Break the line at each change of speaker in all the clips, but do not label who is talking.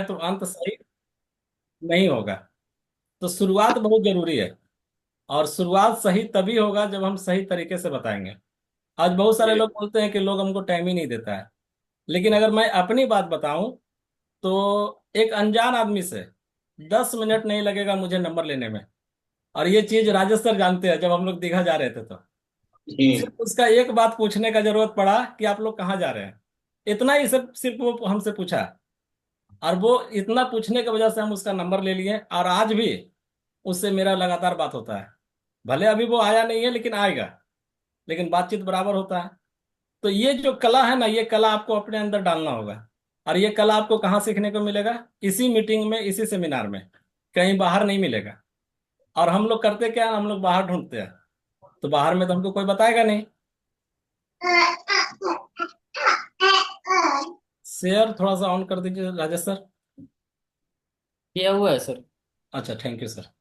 है तो अंत सही नहीं होगा। तो शुरुआत बहुत जरूरी है। और शुरुआत सही तभी होगा जब हम सही तरीके से बताएंगे। आज बहुत सारे
ये
लोग बोलते हैं कि लोग हमको टाइम ही नहीं देता है। लेकिन अगर मैं अपनी बात बताऊं तो एक अनजान आदमी से 10 मिनट नहीं लगेगा मुझे नंबर लेने में। और ये चीज राजेश सर जानते हैं, जब हम लोग दीघा जा रहे थे तो
ये
सिर्फ उसका एक बात पूछने का जरूरत पड़ा कि आप लोग कहाँ जा रहे हैं। इतना ही सिर्फ वो हमसे पूछा। और वो इतना पूछने की वजह से हम उसका नंबर ले लिए, और आज भी उससे मेरा लगातार बात होता है। भले अभी वो आया नहीं है लेकिन आएगा। लेकिन बातचीत बराबर होता है। तो ये जो कला है ना, ये कला आपको अपने अंदर डालना होगा। और ये कला आपको कहाँ सीखने को मिलेगा? इसी मीटिंग में, इसी सेमिनार में। कहीं बाहर नहीं मिलेगा। और हम लोग करते क्या है, हम लोग बाहर ढूंढते हैं। तो बाहर में तो हमको कोई बताएगा नहीं। शेयर थोड़ा सा ऑन कर दीजिए राजेश सर।
किया हुआ है सर।
अच्छा, थैंक यू सर।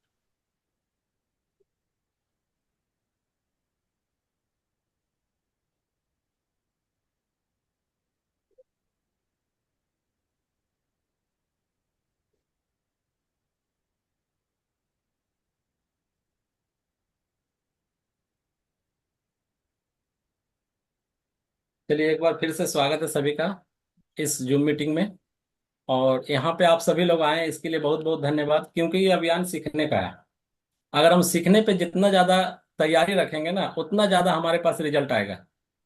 चलिए, एक बार फिर से स्वागत है सभी का इस जूम मीटिंग में। और यहाँ पे आप सभी लोग आए हैं, इसके लिए बहुत बहुत धन्यवाद, क्योंकि ये अभियान सीखने का है। अगर हम सीखने पे जितना ज़्यादा तैयारी रखेंगे ना, उतना ज़्यादा हमारे पास रिजल्ट आएगा।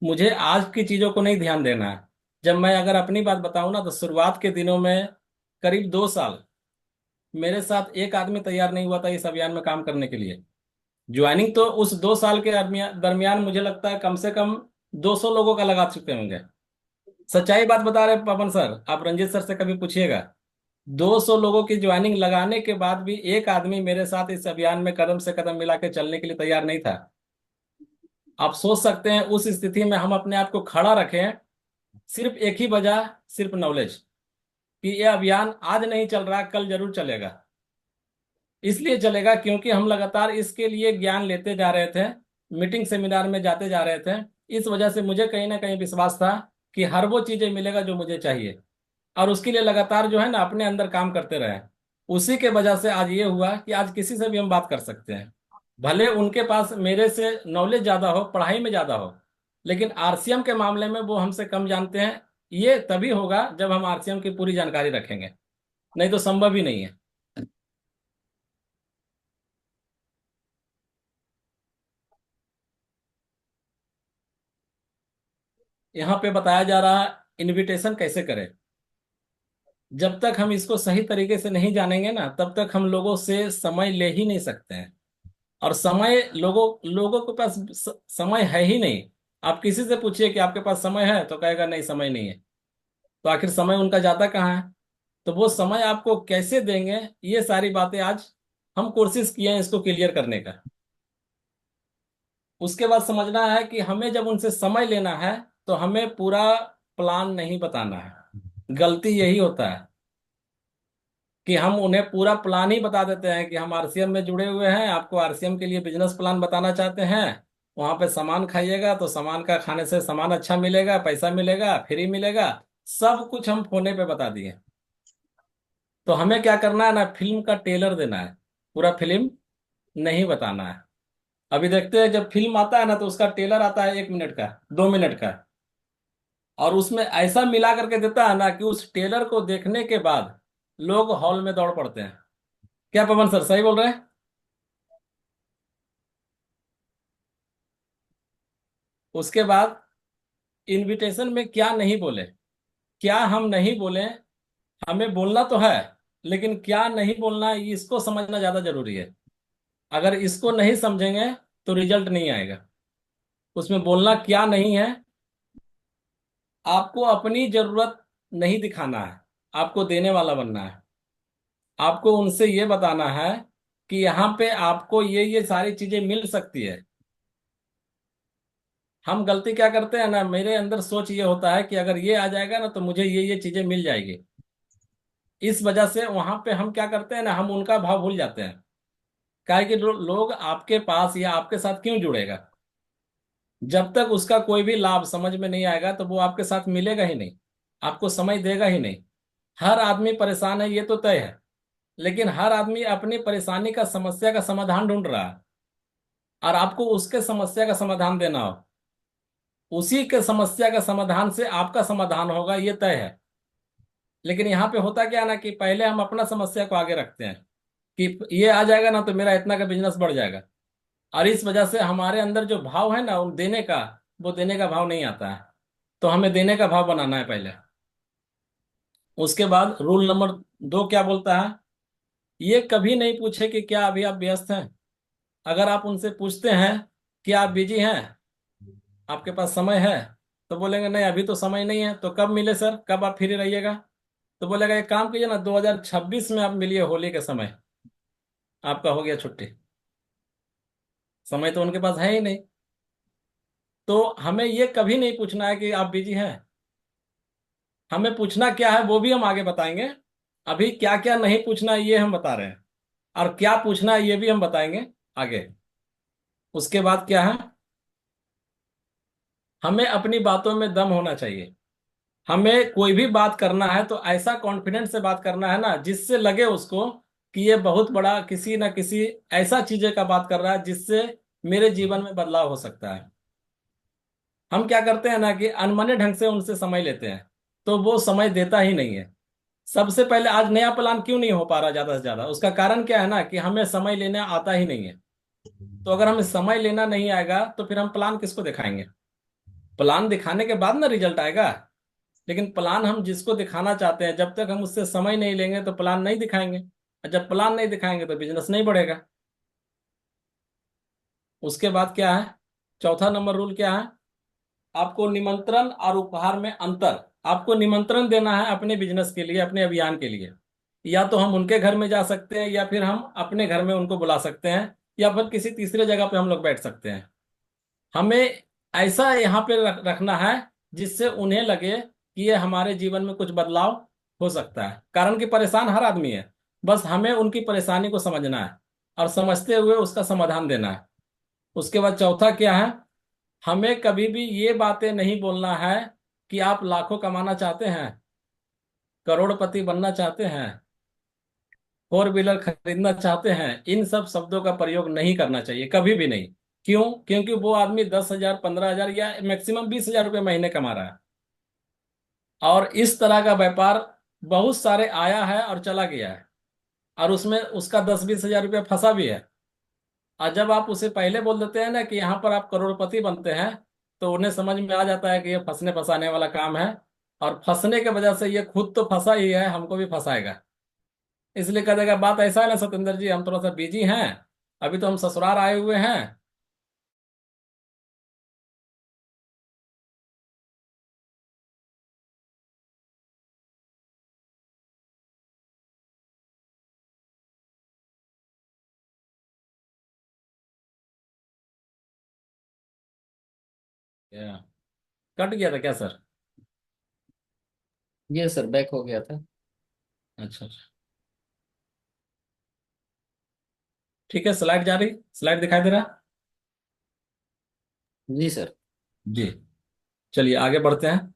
मुझे आज की चीज़ों को नहीं ध्यान देना है। जब मैं अगर अपनी बात बताऊं ना, तो शुरुआत के दिनों में करीब 2 साल मेरे साथ एक आदमी तैयार नहीं हुआ था इस अभियान में काम करने के लिए। ज्वाइनिंग तो उस 2 साल के दरमियान मुझे लगता है कम से कम 200 लोगों का लगा चुके होंगे। सच्चाई बात बता रहे पवन सर, आप रंजीत सर से कभी पूछिएगा। 200 लोगों की ज्वाइनिंग लगाने के बाद भी एक आदमी मेरे साथ इस अभियान में कदम से कदम मिला के चलने के लिए तैयार नहीं था। आप सोच सकते हैं उस स्थिति में हम अपने आप को खड़ा रखें, सिर्फ एक ही वजह, सिर्फ नॉलेज, कि यह अभियान आज नहीं चल रहा, कल जरूर चलेगा। इसलिए चलेगा क्योंकि हम लगातार इसके लिए ज्ञान लेते जा रहे थे, मीटिंग सेमिनार में जाते जा रहे थे। इस वजह से मुझे कहीं ना कहीं विश्वास था कि हर वो चीजें मिलेगा जो मुझे चाहिए। और उसके लिए लगातार जो है ना, अपने अंदर काम करते रहे। उसी के वजह से आज ये हुआ कि आज किसी से भी हम बात कर सकते हैं। भले उनके पास मेरे से नॉलेज ज्यादा हो, पढ़ाई में ज्यादा हो, लेकिन आरसीएम के मामले में वो हमसे कम जानते हैं। ये तभी होगा जब हम आरसीएम की पूरी जानकारी रखेंगे, नहीं तो संभव ही नहीं है। यहाँ पे बताया जा रहा है इनविटेशन कैसे करें। जब तक हम इसको सही तरीके से नहीं जानेंगे ना, तब तक हम लोगों से समय ले ही नहीं सकते हैं। और समय लोगों लोगों के पास समय है ही नहीं। आप किसी से पूछिए कि आपके पास समय है, तो कहेगा नहीं, समय नहीं है। तो आखिर समय उनका जाता कहाँ है? तो वो समय आपको कैसे देंगे, ये सारी बातें आज हम कोशिश किए हैं इसको क्लियर करने का। उसके बाद समझना है कि हमें जब उनसे समय लेना है, तो हमें पूरा प्लान नहीं बताना है। गलती यही होता है कि हम उन्हें पूरा प्लान ही बता देते हैं कि हम आरसीएम में जुड़े हुए हैं, आपको आरसीएम के लिए बिजनेस प्लान बताना चाहते हैं। वहां पे सामान खाइएगा तो सामान का खाने से सामान अच्छा मिलेगा, पैसा मिलेगा, फ्री मिलेगा। सब कुछ हम फोने पे बता दिए। तो हमें क्या करना है ना, फिल्म का टेलर देना है, पूरा फिल्म नहीं बताना है। अभी देखते हैं, जब फिल्म आता है ना, तो उसका टेलर आता है 1 मिनट का, 2 मिनट का। और उसमें ऐसा मिला करके देता है ना कि उस टेलर को देखने के बाद लोग हॉल में दौड़ पड़ते हैं। क्या पवन सर सही बोल रहे हैं? उसके बाद इनविटेशन में क्या नहीं बोले, क्या हम नहीं बोले, हमें बोलना तो है, लेकिन क्या नहीं बोलना है, इसको समझना ज्यादा जरूरी है। अगर इसको नहीं समझेंगे तो रिजल्ट नहीं आएगा। उसमें बोलना क्या नहीं है, आपको अपनी जरूरत नहीं दिखाना है, आपको देने वाला बनना है। आपको उनसे ये बताना है कि यहाँ पे आपको ये सारी चीजें मिल सकती है। हम गलती क्या करते हैं ना, मेरे अंदर सोच ये होता है कि अगर ये आ जाएगा ना, तो मुझे ये चीजें मिल जाएगी। इस वजह से वहां पे हम क्या करते हैं ना, हम उनका भाव भूल जाते हैं। काहे कि लोग आपके पास या आपके साथ क्यों जुड़ेगा? जब तक उसका कोई भी लाभ समझ में नहीं आएगा, तो वो आपके साथ मिलेगा ही नहीं, आपको समय देगा ही नहीं। हर आदमी परेशान है, ये तो तय है। लेकिन हर आदमी अपनी परेशानी का, समस्या का समाधान ढूंढ रहा है, और आपको उसके समस्या का समाधान देना हो, उसी के समस्या का समाधान से आपका समाधान होगा, ये तय है। लेकिन यहाँ पे होता क्या है ना, कि पहले हम अपना समस्या को आगे रखते हैं, कि ये आ जाएगा ना तो मेरा इतना का बिजनेस बढ़ जाएगा। और इस वजह से हमारे अंदर जो भाव है ना, वो देने का, वो देने का भाव नहीं आता है। तो हमें देने का भाव बनाना है पहले। उसके बाद रूल नंबर 2 क्या बोलता है? ये कभी नहीं पूछे कि क्या अभी आप व्यस्त हैं। अगर आप उनसे पूछते हैं कि आप बिजी हैं, आपके पास समय है, तो बोलेंगे नहीं अभी तो समय नहीं है। तो कब मिले सर, कब आप फ्री रहिएगा? तो बोलेगा एक काम कीजिए ना, 2026 में आप मिलिए, होली के समय आपका हो गया छुट्टी। समय तो उनके पास है ही नहीं। तो हमें ये कभी नहीं पूछना है कि आप बिजी हैं। हमें पूछना क्या है वो भी हम आगे बताएंगे। अभी क्या क्या नहीं पूछना है ये हम बता रहे हैं, और क्या पूछना है ये भी हम बताएंगे आगे। उसके बाद क्या है, हमें अपनी बातों में दम होना चाहिए। हमें कोई भी बात करना है तो ऐसा कॉन्फिडेंस से बात करना है ना, जिससे लगे उसको कि ये बहुत बड़ा किसी ना किसी ऐसा चीजें का बात कर रहा है जिससे मेरे जीवन में बदलाव हो सकता है। हम क्या करते हैं ना, कि अनमने ढंग से उनसे समय लेते हैं, तो वो समय देता ही नहीं है। सबसे पहले, आज नया प्लान क्यों नहीं हो पा रहा ज्यादा से ज्यादा, उसका कारण क्या है ना, कि हमें समय लेना आता ही नहीं है। तो अगर हमें समय लेना नहीं आएगा तो फिर हम प्लान किसको दिखाएंगे? प्लान दिखाने के बाद ना रिजल्ट आएगा। लेकिन प्लान हम जिसको दिखाना चाहते हैं, जब तक हम उससे समय नहीं लेंगे तो प्लान नहीं दिखाएंगे, और जब प्लान नहीं दिखाएंगे तो बिजनेस नहीं बढ़ेगा। उसके बाद क्या है, चौथा नंबर रूल क्या है? आपको निमंत्रण और उपहार में अंतर। आपको निमंत्रण देना है अपने बिजनेस के लिए, अपने अभियान के लिए। या तो हम उनके घर में जा सकते हैं, या फिर हम अपने घर में उनको बुला सकते हैं, या फिर किसी तीसरे जगह पे हम लोग बैठ सकते हैं। हमें ऐसा यहाँ पे रखना है जिससे उन्हें लगे कि ये हमारे जीवन में कुछ बदलाव हो सकता है। कारण कि परेशान हर आदमी है, बस हमें उनकी परेशानी को समझना है और समझते हुए उसका समाधान देना है। उसके बाद चौथा क्या है, हमें कभी भी ये बातें नहीं बोलना है कि आप लाखों कमाना चाहते हैं, करोड़पति बनना चाहते हैं, 4 व्हीलर खरीदना चाहते हैं। इन सब शब्दों का प्रयोग नहीं करना चाहिए, कभी भी नहीं। क्यों? क्योंकि वो आदमी 10,000, 15,000 या मैक्सिमम 20,000 रुपये महीने कमा रहा है, और इस तरह का व्यापार बहुत सारे आया है और चला गया है, और उसमें उसका 10-20 हजार रुपये फंसा भी है। और जब आप उसे पहले बोल देते हैं ना कि यहाँ पर आप करोड़पति बनते हैं, तो उन्हें समझ में आ जाता है कि ये फंसने फंसाने वाला काम है, और फंसने के वजह से ये खुद तो फंसा ही है, हमको भी फंसाएगा। इसलिए कह देगा बात ऐसा है ना सत्येंद्र जी, हम थोड़ा सा बिजी हैं, अभी तो हम ससुराल आए हुए हैं। क्या? कट गया था क्या सर?
ये सर बैक हो गया था।
अच्छा अच्छा। ठीक है, स्लाइड जा रही, स्लाइड दिखाई दे रहा?
जी सर।
जी। चलिए आगे बढ़ते हैं।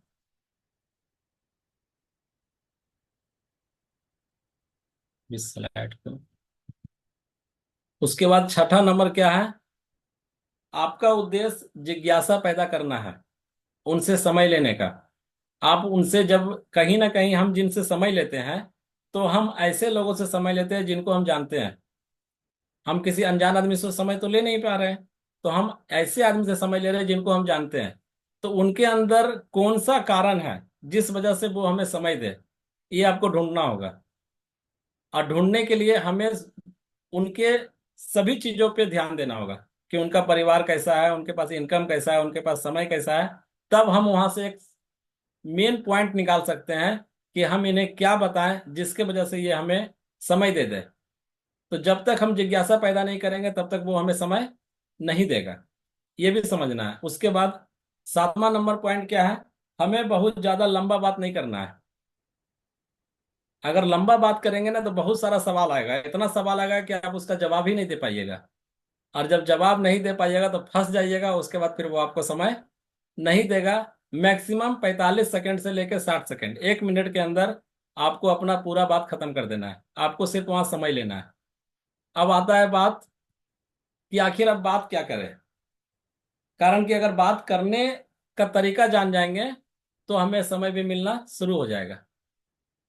इस स्लाइड को, उसके बाद छठा नंबर क्या है? आपका उद्देश्य जिज्ञासा पैदा करना है, उनसे समय लेने का। आप उनसे जब, कहीं ना कहीं हम जिनसे समय लेते हैं, तो हम ऐसे लोगों से समय लेते हैं जिनको हम जानते हैं। हम किसी अनजान आदमी से समय तो ले नहीं पा रहे हैं, तो हम ऐसे आदमी से समय ले रहे हैं जिनको हम जानते हैं। तो उनके अंदर कौन सा कारण है जिस वजह से वो हमें समय दे, ये आपको ढूंढना होगा। और ढूंढने के लिए हमें उनके सभी चीजों पे ध्यान देना होगा, कि उनका परिवार कैसा है, उनके पास इनकम कैसा है, उनके पास समय कैसा है। तब हम वहां से एक मेन पॉइंट निकाल सकते हैं कि हम इन्हें क्या बताएं जिसके वजह से ये हमें समय दे दे। तो जब तक हम जिज्ञासा पैदा नहीं करेंगे तब तक वो हमें समय नहीं देगा, ये भी समझना है। उसके बाद 7वां नंबर पॉइंट क्या है? हमें बहुत ज्यादा लंबा बात नहीं करना है। अगर लंबा बात करेंगे ना तो बहुत सारा सवाल आएगा, इतना सवाल आएगा कि आप उसका जवाब ही नहीं दे पाइएगा। और जब जवाब नहीं दे पाइएगा तो फंस जाइएगा, उसके बाद फिर वो आपको समय नहीं देगा। मैक्सिमम 45 सेकंड से लेकर 60 सेकंड, 1 मिनट के अंदर आपको अपना पूरा बात खत्म कर देना है, आपको सिर्फ वहां समझ लेना है। अब आता है बात कि आखिर अब बात क्या करें। कारण कि अगर बात करने का तरीका जान जाएंगे तो हमें समय भी मिलना शुरू हो जाएगा।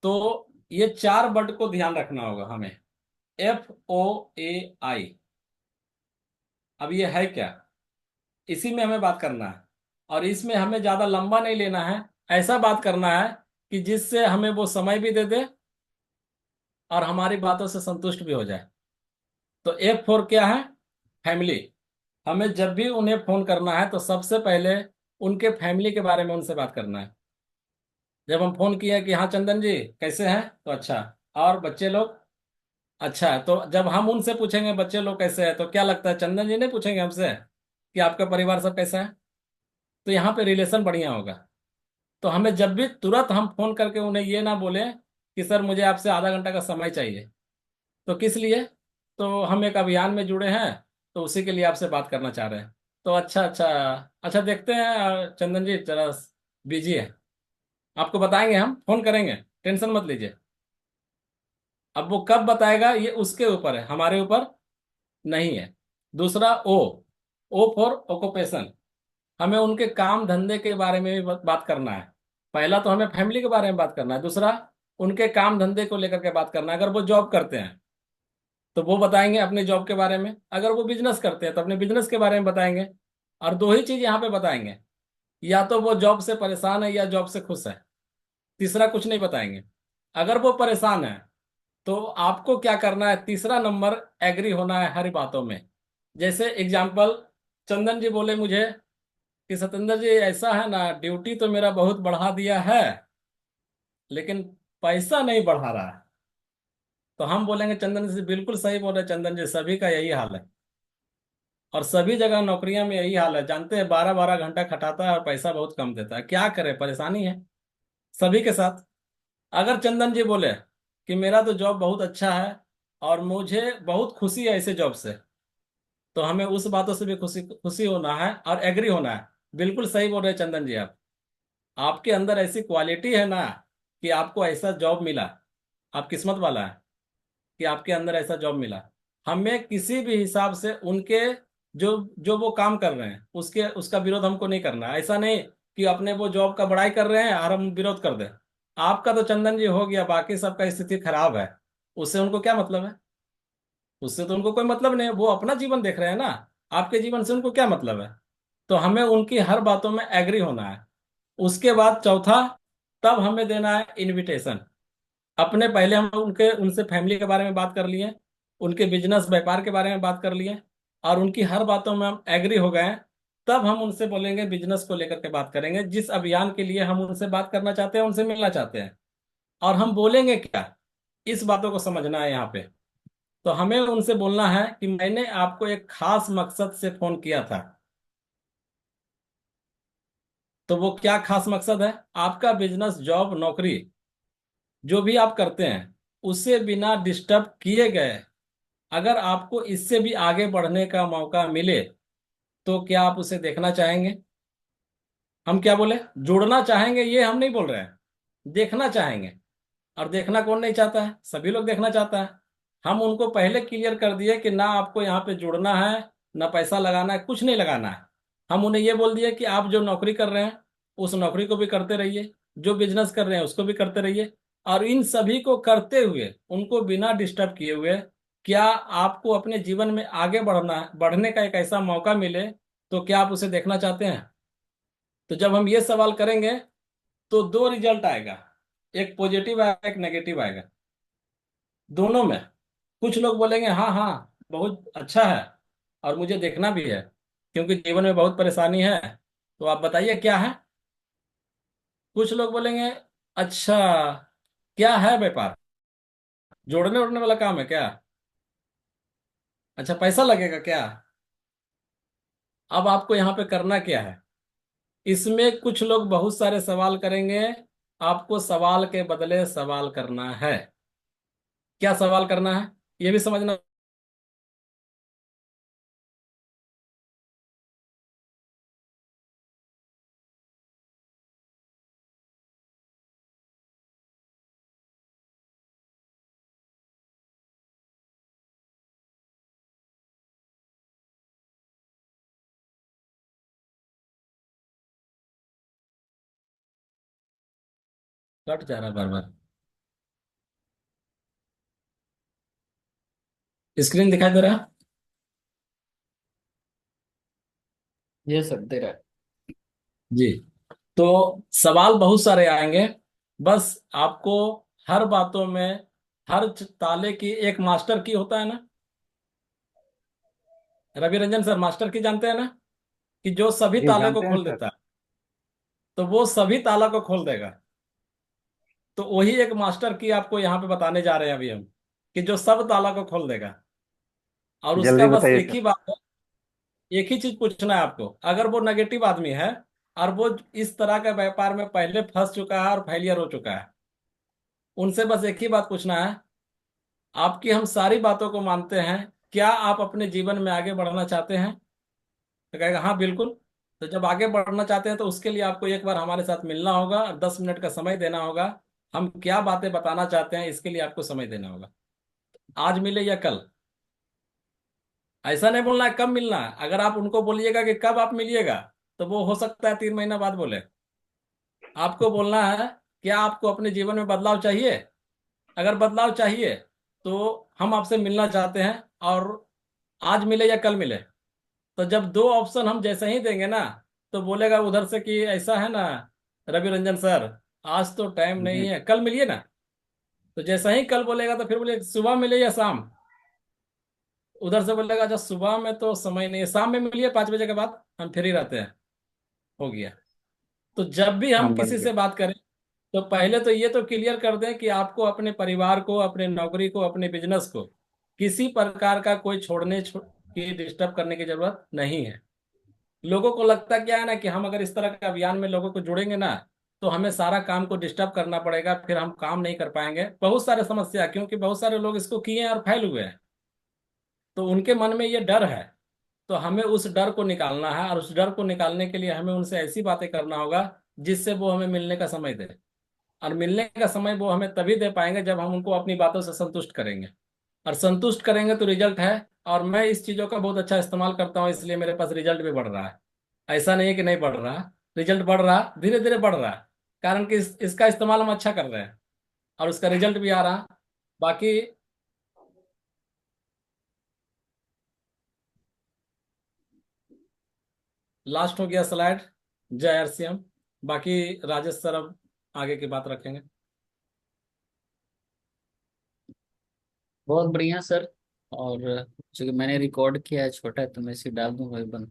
तो ये चार वर्ड को ध्यान रखना होगा हमें। FOAI। अब ये है क्या, इसी में हमें बात करना है। और इसमें हमें ज्यादा लंबा नहीं लेना है, ऐसा बात करना है कि जिससे हमें वो समय भी दे दे और हमारी बातों से संतुष्ट भी हो जाए। तो F4 क्या है? फैमिली। हमें जब भी उन्हें फोन करना है तो सबसे पहले उनके फैमिली के बारे में उनसे बात करना है। जब हम फोन किए कि हाँ चंदन जी कैसे हैं, तो अच्छा, और बच्चे लोग, अच्छा, तो जब हम उनसे पूछेंगे बच्चे लोग कैसे हैं, तो क्या लगता है चंदन जी नहीं पूछेंगे हमसे कि आपका परिवार सब कैसा है? तो यहाँ पे रिलेशन बढ़िया होगा। तो हमें जब भी तुरंत हम फोन करके उन्हें ये ना बोले कि सर मुझे आपसे आधा घंटा का समय चाहिए। तो किस लिए? तो हम एक अभियान में जुड़े हैं, तो उसी के लिए आपसे बात करना चाह रहे हैं। तो अच्छा अच्छा, अच्छा देखते हैं, चंदन जी जरा बिजी है, आपको बताएंगे, हम फोन करेंगे, टेंशन मत लीजिए। अब वो कब बताएगा ये उसके ऊपर है, हमारे ऊपर नहीं है। दूसरा O फॉर ऑक्यूपेशन। हमें उनके काम धंधे के बारे में भी बात करना है। पहला तो हमें फैमिली के बारे में बात करना है, दूसरा उनके काम धंधे को लेकर के बात करना है। अगर वो जॉब करते हैं तो वो बताएंगे अपने जॉब के बारे में, अगर वो बिजनेस करते हैं तो अपने बिजनेस के बारे में बताएंगे। और दो ही चीज यहाँ पे बताएंगे, या तो वो जॉब से परेशान है या जॉब से खुश है, तीसरा कुछ नहीं बताएंगे। अगर वो परेशान है तो आपको क्या करना है, तीसरा नंबर, एग्री होना है हर बातों में। जैसे एग्जाम्पल, चंदन जी बोले मुझे कि सतेंद्र जी ऐसा है ना, ड्यूटी तो मेरा बहुत बढ़ा दिया है लेकिन पैसा नहीं बढ़ा रहा है। तो हम बोलेंगे चंदन जी बिल्कुल सही बोल रहे हैं, चंदन जी सभी का यही हाल है। और सभी जगह नौकरियां में यही हाल है, जानते हैं 12 12 घंटा खटाता है और पैसा बहुत कम देता है, क्या करे, परेशानी है सभी के साथ। अगर चंदन जी बोले कि मेरा तो जॉब बहुत अच्छा है और मुझे बहुत खुशी है ऐसे जॉब से, तो हमें उस बातों से भी खुशी खुशी होना है और एग्री होना है। बिल्कुल सही बोल रहे हैं चंदन जी आप, आपके अंदर ऐसी क्वालिटी है ना कि आपको ऐसा जॉब मिला, आप किस्मत वाला है कि आपके अंदर ऐसा जॉब मिला। हमें किसी भी हिसाब से उनके जो जो वो काम कर रहे हैं उसके उसका विरोध हमको नहीं करना है। ऐसा नहीं कि अपने वो जॉब का बड़ाई कर रहे हैं और हम विरोध कर दें। आपका तो चंदन जी हो गया, बाकी सबका स्थिति खराब है, उससे उनको क्या मतलब है? उससे तो उनको कोई मतलब नहीं है, वो अपना जीवन देख रहे हैं ना, आपके जीवन से उनको क्या मतलब है? तो हमें उनकी हर बातों में एग्री होना है। उसके बाद चौथा, तब हमें देना है इनविटेशन। अपने पहले हम उनके उनसे फैमिली के बारे में बात कर लिए, उनके बिजनेस व्यापार के बारे में बात कर लिए, और उनकी हर बातों में हम एग्री हो गए हैं। तब हम उनसे बोलेंगे, बिजनेस को लेकर के बात करेंगे, जिस अभियान के लिए हम उनसे बात करना चाहते हैं, उनसे मिलना चाहते हैं। और हम बोलेंगे क्या, इस बातों को समझना है यहाँ पे। तो हमें उनसे बोलना है कि मैंने आपको एक खास मकसद से फोन किया था। तो वो क्या खास मकसद है? आपका बिजनेस, जॉब, नौकरी जो भी आप करते हैं उससे बिना डिस्टर्ब किए गए, अगर आपको इससे भी आगे बढ़ने का मौका मिले तो क्या आप उसे देखना चाहेंगे? हम क्या बोले, जुड़ना चाहेंगे ये हम नहीं बोल रहे हैं, देखना चाहेंगे। और देखना कौन नहीं चाहता है, सभी लोग देखना चाहता है। हम उनको पहले क्लियर कर दिए कि ना आपको यहाँ पे जुड़ना है, ना पैसा लगाना है, कुछ नहीं लगाना है। हम उन्हें ये बोल दिए कि आप जो नौकरी कर रहे हैं उस नौकरी को भी करते रहिए, जो बिजनेस कर रहे हैं उसको भी करते रहिए। और इन सभी को करते हुए, उनको बिना डिस्टर्ब किए हुए, क्या आपको अपने जीवन में आगे बढ़ने का एक ऐसा मौका मिले, तो क्या आप उसे देखना चाहते हैं? तो जब हम ये सवाल करेंगे तो दो रिजल्ट आएगा, एक पॉजिटिव आएगा, एक नेगेटिव आएगा, दोनों में। कुछ लोग बोलेंगे हाँ हाँ बहुत अच्छा है और मुझे देखना भी है क्योंकि जीवन में बहुत परेशानी है, तो आप बताइए क्या है। कुछ लोग बोलेंगे अच्छा, क्या है व्यापार, जोड़ने उड़ने वाला काम है क्या? अच्छा, पैसा लगेगा क्या? अब आपको यहाँ पे करना क्या है? इसमें कुछ लोग बहुत सारे सवाल करेंगे, आपको सवाल के बदले सवाल करना है। क्या सवाल करना है ये भी समझना। कट जा रहा है बार बार। स्क्रीन दिखाई दे रहा है?
ये सर दे रहा है।
जी। तो सवाल बहुत सारे आएंगे। बस आपको हर बातों में, हर ताले की एक मास्टर की होता है ना। रवि रंजन सर, मास्टर की जानते हैं ना, कि जो सभी
जी
ताले को
जानते हैं
खोल
सर।
देता है। तो वो सभी ताला को खोल देगा। तो वही एक मास्टर की आपको यहाँ पे बताने जा रहे हैं अभी हम, कि जो सब ताला को खोल देगा। और उसका
जल्दी
बस
बताइए
एक
सर।
ही बात है, एक ही चीज पूछना है आपको। अगर वो नेगेटिव आदमी है और वो इस तरह के व्यापार में पहले फंस चुका है और फेलियर हो चुका है, उनसे बस एक ही बात पूछना है। आपकी हम सारी बातों को मानते हैं, क्या आप अपने जीवन में आगे बढ़ना चाहते हैं? तो कहेगा हाँ बिल्कुल। तो जब आगे बढ़ना चाहते हैं तो उसके लिए आपको एक बार हमारे साथ मिलना होगा और 10 मिनट का समय देना होगा। हम क्या बातें बताना चाहते हैं इसके लिए आपको समय देना होगा। आज मिले या कल, ऐसा नहीं बोलना है कब मिलना है। अगर आप उनको बोलिएगा कि कब आप मिलिएगा, तो वो हो सकता है 3 महीना बाद बोले। आपको बोलना है, क्या आपको अपने जीवन में बदलाव चाहिए? अगर बदलाव चाहिए तो हम आपसे मिलना चाहते हैं, और आज मिले या कल मिले। तो जब दो ऑप्शन हम जैसे ही देंगे ना, तो बोलेगा उधर से कि ऐसा है ना रवि रंजन सर, आज तो टाइम नहीं
जी।
है, कल मिलिए ना। तो जैसे ही कल बोलेगा तो फिर बोले सुबह मिले या शाम। उधर से बोलेगा अच्छा सुबह में तो समय नहीं है, शाम में मिलिए 5 बजे के बाद, हम फ्री रहते हैं। हो गया। तो जब भी हम
हाँ बन
किसी
गया।
से बात करें, तो पहले तो ये तो क्लियर कर दें कि आपको अपने परिवार को, अपने नौकरी को, अपने बिजनेस को किसी प्रकार का कोई की डिस्टर्ब करने की जरूरत नहीं है। लोगों को लगता क्या है ना, कि हम अगर इस तरह के अभियान में लोगों को जोड़ेंगे ना, तो हमें सारा काम को डिस्टर्ब करना पड़ेगा, फिर हम काम नहीं कर पाएंगे। बहुत सारे समस्या, क्योंकि बहुत सारे लोग इसको किए हैं और फैल हुए हैं। तो उनके मन में ये डर है। तो हमें उस डर को निकालना है, और उस डर को निकालने के लिए हमें उनसे ऐसी बातें करना होगा जिससे वो हमें मिलने का समय दे। और मिलने का समय वो हमें तभी दे पाएंगे जब हम उनको अपनी बातों से संतुष्ट करेंगे। और संतुष्ट करेंगे तो रिजल्ट है। और मैं इस चीज़ों का बहुत अच्छा इस्तेमाल करता हूँ, इसलिए मेरे पास रिजल्ट भी बढ़ रहा है। ऐसा नहीं है कि नहीं बढ़ रहा। रिजल्ट बढ़ रहा, धीरे धीरे बढ़ रहा है। कारण कि इसका इस्तेमाल हम अच्छा कर रहे हैं, और उसका रिजल्ट भी आ रहा। बाकी लास्ट हो गया स्लाइड। जय आरसीएम। बाकी राजेश सर अब आगे की बात रखेंगे।
बहुत बढ़िया सर। और चूंकि मैंने रिकॉर्ड किया है छोटा है, तो मैं इसे डाल दूंगा, वही बंद।